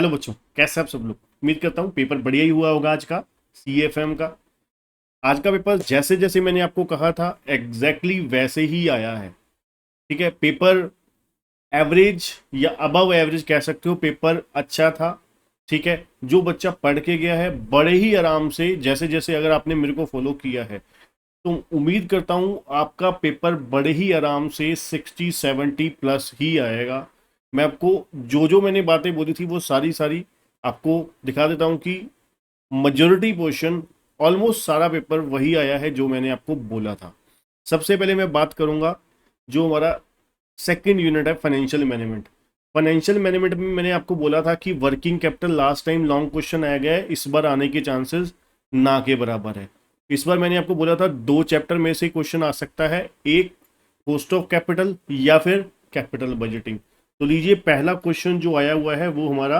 Hello बच्चों, कैसे आप सब लोग। उम्मीद करता हूँ पेपर बढ़िया ही हुआ होगा आज का सीएफएम का। आज का पेपर जैसे जैसे मैंने आपको कहा था एग्जैक्टली वैसे ही आया है। ठीक है, पेपर एवरेज या अबव एवरेज कह सकते हो, पेपर अच्छा था। ठीक है, जो बच्चा पढ़ के गया है बड़े ही आराम से, जैसे जैसे अगर आपने मेरे को फॉलो किया है तो उम्मीद करता हूं आपका पेपर बड़े ही आराम से 60-70 प्लस ही आएगा। मैं आपको जो जो मैंने बातें बोली थी वो सारी सारी आपको दिखा देता हूं कि मेजोरिटी पोर्शन, ऑलमोस्ट सारा पेपर वही आया है जो मैंने आपको बोला था। सबसे पहले मैं बात करूंगा जो हमारा सेकंड यूनिट है, फाइनेंशियल मैनेजमेंट। फाइनेंशियल मैनेजमेंट में मैंने आपको बोला था कि working capital last time long question आया गया है, इस बार आने के चांसेस ना के बराबर है। इस बार मैंने आपको बोला था दो चैप्टर में से क्वेश्चन आ सकता है, एक कॉस्ट ऑफ कैपिटल या फिर कैपिटल बजटिंग। तो लीजिए, पहला क्वेश्चन जो आया हुआ है वो हमारा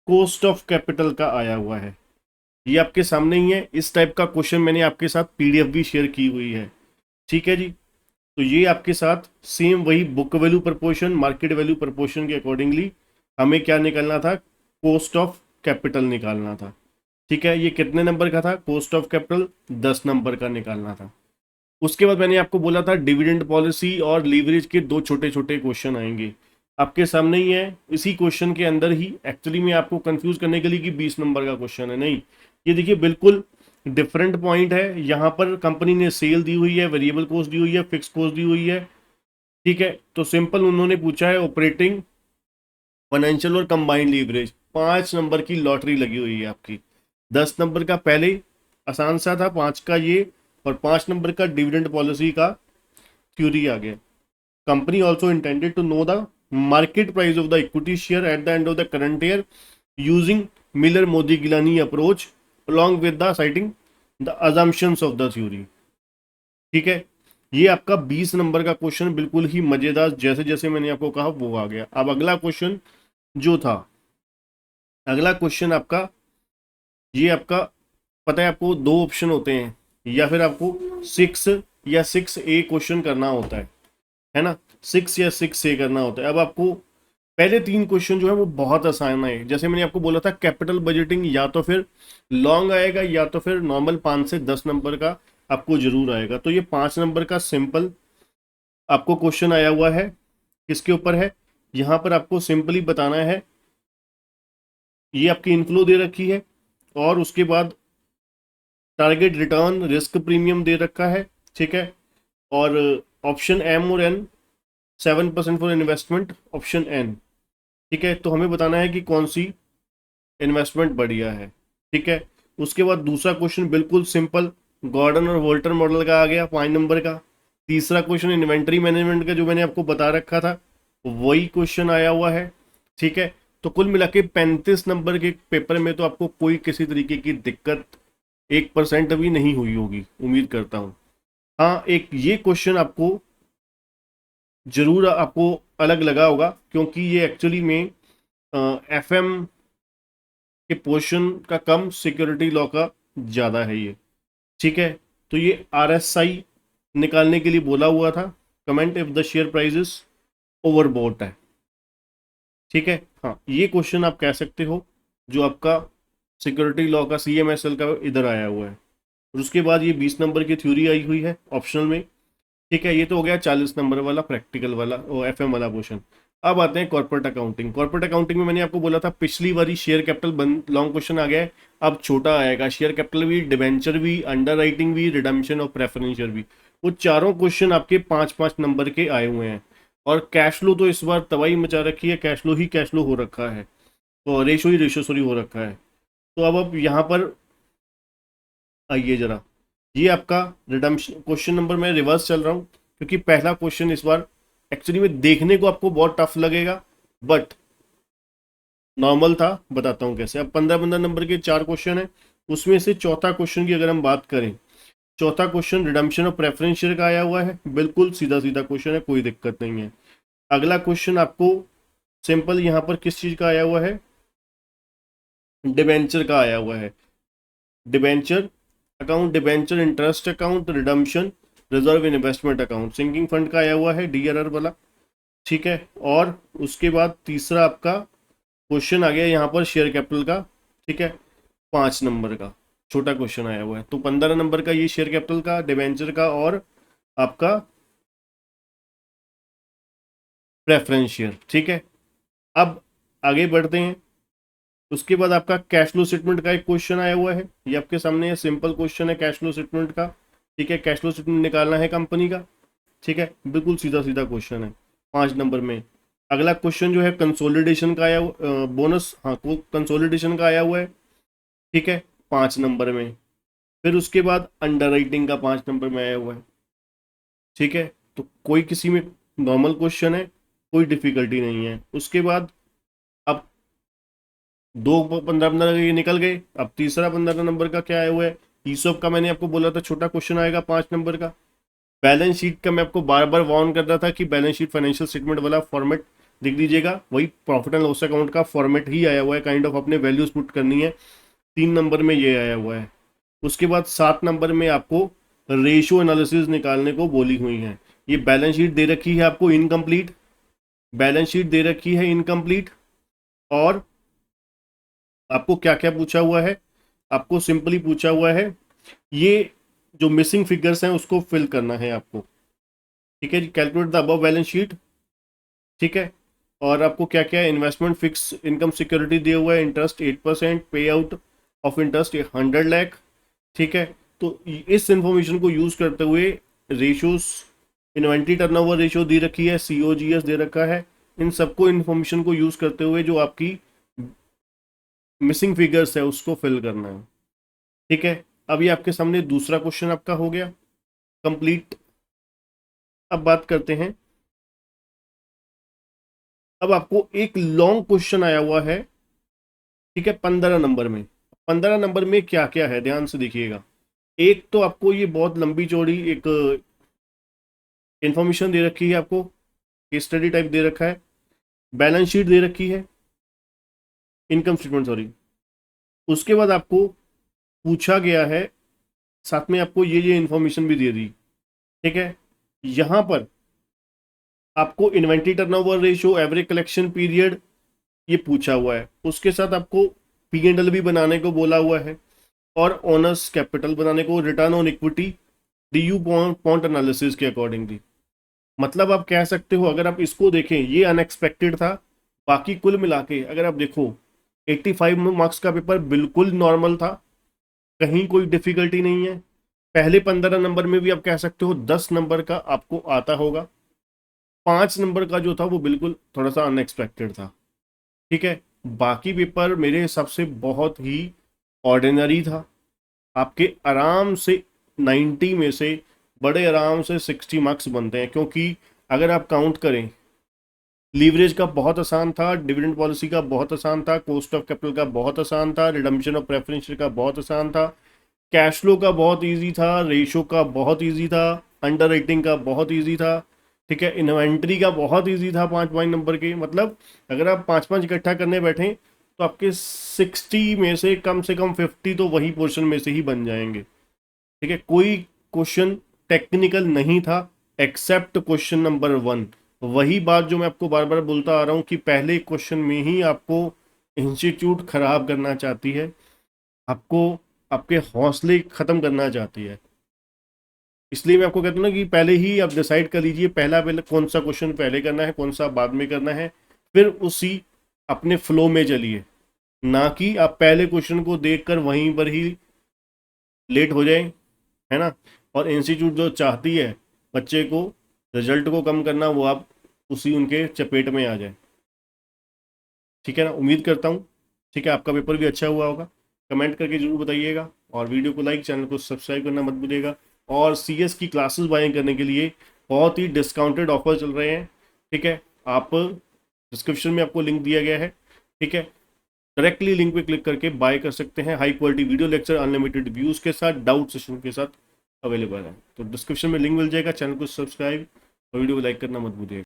कॉस्ट ऑफ कैपिटल का आया हुआ है। ये आपके सामने ही है। इस टाइप का क्वेश्चन मैंने आपके साथ पीडीएफ भी शेयर की हुई है। ठीक है जी। तो ये आपके साथ सेम वही book value proportion, market value proportion के अकॉर्डिंगली हमें क्या निकालना था, कॉस्ट ऑफ कैपिटल निकालना था। ठीक है, ये कितने नंबर का था, कॉस्ट ऑफ कैपिटल 10 नंबर का निकालना था। उसके बाद मैंने आपको बोला था डिविडेंड पॉलिसी और लीवरेज के दो छोटे छोटे क्वेश्चन आएंगे। आपके सामने ही है। इसी क्वेश्चन के अंदर ही एक्चुअली में आपको कंफ्यूज करने के लिए कि 20 नंबर का क्वेश्चन है, नहीं, ये देखिए बिल्कुल डिफरेंट पॉइंट है। यहाँ पर कंपनी ने सेल दी हुई है, वेरिएबल कॉस्ट दी हुई है, फिक्स कॉस्ट दी हुई है। ठीक है, तो सिंपल उन्होंने पूछा है ऑपरेटिंग, फाइनेंशियल और कंबाइंड लीवरेज। 5 नंबर की लॉटरी लगी हुई है आपकी। 10 नंबर का पहले आसान सा था, 5 का ये, और 5 नंबर का डिविडेंड पॉलिसी का थ्योरी आ गया। Company also intended to know the market price of the equity share at the end of the current year using Miller Modigliani approach along with the citing the assumptions of the theory। ठीक है, ये आपका 20 number का question बिल्कुल ही मजेदार, जैसे जैसे मैंने आपको कहा वो आ गया। अब अगला क्वेश्चन जो था, अगला क्वेश्चन आपका, ये आपका पता है आपको दो ऑप्शन होते हैं, या फिर आपको 6 या 6A क्वेश्चन करना होता है ना, 6 या 6A करना होता है। अब आपको पहले 3 क्वेश्चन जो है वो बहुत आसान है। जैसे मैंने आपको बोला था कैपिटल बजटिंग या तो फिर लॉन्ग आएगा या तो फिर नॉर्मल 5 से 10 नंबर का आपको जरूर आएगा। तो ये 5 नंबर का सिंपल आपको क्वेश्चन आया हुआ है। किसके ऊपर है, यहाँ पर आपको सिंपली बताना है। ये आपकी इनफ्लो दे रखी है और उसके बाद टारगेट रिटर्न रिस्क प्रीमियम दे रखा है। ठीक है, और ऑप्शन एम और N 7% for investment, option N. ठीक है, तो हमें बताना है कि कौन सी इन्वेस्टमेंट बढ़िया है। ठीक है, उसके बाद दूसरा क्वेश्चन बिल्कुल सिंपल, गॉर्डन और वोल्टर मॉडल का आ गया 5 नंबर का। तीसरा क्वेश्चन इन्वेंट्री मैनेजमेंट का जो मैंने आपको बता रखा था वही क्वेश्चन आया हुआ है। ठीक है, तो कुल मिला के 35 नंबर के पेपर में तो आपको कोई किसी तरीके की दिक्कत 1% भी नहीं हुई होगी, उम्मीद करता हूँ। हाँ, एक ये क्वेश्चन आपको जरूर आपको अलग लगा होगा, क्योंकि ये एक्चुअली में एफएम के पोर्शन का कम, सिक्योरिटी लॉ का ज़्यादा है ये। ठीक है, तो ये आरएसआई निकालने के लिए बोला हुआ था, comment if the share price overbought है। ठीक है, हाँ, ये क्वेश्चन आप कह सकते हो जो आपका सिक्योरिटी लॉ का सीएमएसएल का इधर आया हुआ है। और उसके बाद ये 20 नंबर की थ्योरी आई हुई है ऑप्शनल में। ठीक है, ये तो हो गया 40 नंबर वाला प्रैक्टिकल वाला एफएम वाला पोर्शन। अब आते हैं कॉर्पोरेट अकाउंटिंग। कॉर्पोरेट अकाउंटिंग में मैंने आपको बोला था पिछली बारी शेयर कैपिटल बंद लॉन्ग क्वेश्चन आ गया है, अब छोटा आएगा, शेयर कैपिटल भी, डिबेंचर भी, अंडर राइटिंग भी, रिडम्पशन और प्रेफरेंशियल भी। वो चारों क्वेश्चन आपके 5-5 नंबर के आए हुए हैं। और कैश फ्लो तो इस बार तबाही मचा रखी है, कैश फ्लो ही कैश फ्लो हो रखा है, तो रेशो ही रेशो सॉरी हो रखा है। तो अब यहाँ पर आइए जरा, ये आपका रिडम्पशन क्वेश्चन नंबर, मैं रिवर्स चल रहा हूँ क्योंकि पहला क्वेश्चन इस बार एक्चुअली में देखने को आपको बहुत टफ लगेगा, बट नॉर्मल था। बताता हूँ कैसे। अब 15-15 नंबर के 4 क्वेश्चन है, उसमें से चौथा क्वेश्चन की अगर हम बात करें, चौथा question redemption of preference share का आया हुआ है। बिल्कुल सीधा सीधा क्वेश्चन है, कोई दिक्कत नहीं है। अगला क्वेश्चन आपको सिंपल यहाँ पर किस चीज का आया हुआ है, डिबेंचर का आया हुआ है। Debenture account, debenture interest account, redemption, reserve investment account, sinking fund का आया हुआ है, डीआरआर वाला। ठीक है, और उसके बाद तीसरा आपका क्वेश्चन आ गया यहाँ पर शेयर कैपिटल का, ठीक है, 5 नंबर का छोटा क्वेश्चन आया हुआ है। तो 15 नंबर का ये शेयर कैपिटल का, डिबेंचर का और आपका प्रेफरेंस शेयर, ठीक है। अब आगे बढ़ते हैं। उसके बाद आपका कैश फ्लो स्टेटमेंट का एक क्वेश्चन आया हुआ है, ये आपके सामने सिंपल क्वेश्चन है कैश फ्लो स्टेटमेंट का, ठीक है। कैश फ्लो स्टेटमेंट निकालना है कंपनी का, ठीक है, बिल्कुल सीधा सीधा क्वेश्चन है 5 नंबर में। अगला क्वेश्चन जो है कंसोलिडेशन का आया, बोनस, हाँ, कंसोलिडेशन का आया हुआ है, ठीक है, 5 नंबर में। फिर उसके बाद अंडर राइटिंग का 5 नंबर में आया हुआ है, ठीक है। तो कोई किसी में नॉर्मल क्वेश्चन है, कोई डिफिकल्टी नहीं है। उसके बाद अब दो 15 15 ये निकल गए। अब तीसरा 15 नंबर का क्या आया हुआ है, ईसॉप का मैंने आपको बोला था छोटा क्वेश्चन आएगा 5 नंबर का। बैलेंस शीट का मैं आपको बार बार वार्न कर रहा था कि बैलेंस शीट फाइनेंशियल स्टेटमेंट वाला फॉर्मेट लिख दीजिएगा, वही प्रॉफिट एंड लॉस अकाउंट का फॉर्मेट ही आया हुआ है, काइंड ऑफ अपने वैल्यूज पुट करनी है। 3 नंबर में ये आया हुआ है। उसके बाद 7 नंबर में आपको रेशियो एनालिसिस निकालने को बोली हुई है। ये बैलेंस शीट दे रखी है आपको इनकम्प्लीट, बैलेंस शीट दे रखी है इनकम्प्लीट, और आपको क्या क्या पूछा हुआ है, आपको सिंपली पूछा हुआ है ये जो मिसिंग फिगर्स हैं उसको फिल करना है आपको, ठीक है जी। Calculate the above balance sheet, ठीक है। और आपको क्या क्या है, इन्वेस्टमेंट फिक्स इनकम सिक्योरिटी दिया हुआ है, इंटरेस्ट 8%, पे आउट ऑफ इंटरेस्ट 100 लाख, ठीक है। तो इस इंफॉर्मेशन को यूज करते हुए रेशियोज, इन्वेंट्री टर्नओवर रेशियो दे रखी है, सीओजीएस दे रखा है, इन सबको इन्फॉर्मेशन को यूज करते हुए जो आपकी मिसिंग फिगर्स है उसको फिल करना है, ठीक है। अब ये आपके सामने दूसरा क्वेश्चन आपका हो गया कंप्लीट। अब बात करते हैं, अब आपको एक लॉन्ग क्वेश्चन आया हुआ है, ठीक है, 15 नंबर में। 15 नंबर में क्या क्या है ध्यान से देखिएगा। एक तो आपको ये बहुत लंबी चौड़ी एक इंफॉर्मेशन दे रखी है, आपको केस स्टडी टाइप दे रखा है, बैलेंस शीट दे रखी है, इनकम स्टेटमेंट सॉरी। उसके बाद आपको पूछा गया है, साथ में आपको ये इंफॉर्मेशन भी दे दी, ठीक है। यहां पर आपको inventory turnover ratio, average collection period ये पूछा हुआ है। उसके साथ आपको P&L भी बनाने को बोला हुआ है, और ओनर्स कैपिटल बनाने को, return on equity, DU point analysis के अकॉर्डिंगली। मतलब आप कह सकते हो, अगर आप इसको देखें ये अनएक्सपेक्टेड था। बाकी कुल मिला के अगर आप देखो 85 मार्क्स का पेपर बिल्कुल नॉर्मल था, कहीं कोई डिफिकल्टी नहीं है। पहले 15 नंबर में भी आप कह सकते हो 10 नंबर का आपको आता होगा। 5 नंबर का जो था वो बिल्कुल थोड़ा सा अनएक्सपेक्टेड था, ठीक है। बाकी पेपर मेरे हिसाब से बहुत ही ऑर्डिनरी था। आपके आराम से 90 में से बड़े आराम से 60 मार्क्स बनते हैं, क्योंकि अगर आप काउंट करें, लीवरेज का बहुत आसान था, डिविडेंड पॉलिसी का बहुत आसान था, कॉस्ट ऑफ कैपिटल का बहुत आसान था, रिडम्पशन ऑफ प्रेफरेंस शेयर का बहुत आसान था, कैश फ्लो का बहुत इजी था, रेशो का बहुत इजी था, अंडर राइटिंग का बहुत इजी था, ठीक है। इन्वेंट्री का बहुत इजी था 5 नंबर के। मतलब अगर आप 5 इकट्ठा करने बैठे तो आपके 60 में से कम 50 तो वही पोर्शन में से ही बन जाएंगे, ठीक है। कोई क्वेश्चन टेक्निकल नहीं था एक्सेप्ट क्वेश्चन नंबर 1। वही बात जो मैं आपको बार बार बोलता आ रहा हूँ कि पहले क्वेश्चन में ही आपको इंस्टीट्यूट खराब करना चाहती है, आपको आपके हौसले खत्म करना चाहती है। इसलिए मैं आपको कहता हूँ ना कि पहले ही आप डिसाइड कर लीजिए पहले कौन सा क्वेश्चन पहले करना है, कौन सा बाद में करना है, फिर उसी अपने फ्लो में चलिए, ना कि आप पहले क्वेश्चन को देखकर वहीं पर ही लेट हो जाए, है ना। और इंस्टीट्यूट जो चाहती है बच्चे को रिजल्ट को कम करना, वो आप उसी उनके चपेट में आ जाए, ठीक है ना। उम्मीद करता हूँ, ठीक है, आपका पेपर भी अच्छा हुआ होगा। कमेंट करके जरूर बताइएगा, और वीडियो को लाइक, चैनल को सब्सक्राइब करना मत भूलिएगा। और सीएस की क्लासेस बाय करने के लिए बहुत ही डिस्काउंटेड ऑफर चल रहे हैं, ठीक है। आप डिस्क्रिप्शन में आपको लिंक दिया गया है, ठीक है, डायरेक्टली लिंक पे क्लिक करके बाय कर सकते हैं। High quality video lecture unlimited views के साथ, डाउट सेशन के साथ अवेलेबल है। तो डिस्क्रिप्शन में लिंक मिल जाएगा, चैनल को सब्सक्राइब और वीडियो को लाइक करना मत भूलिएगा।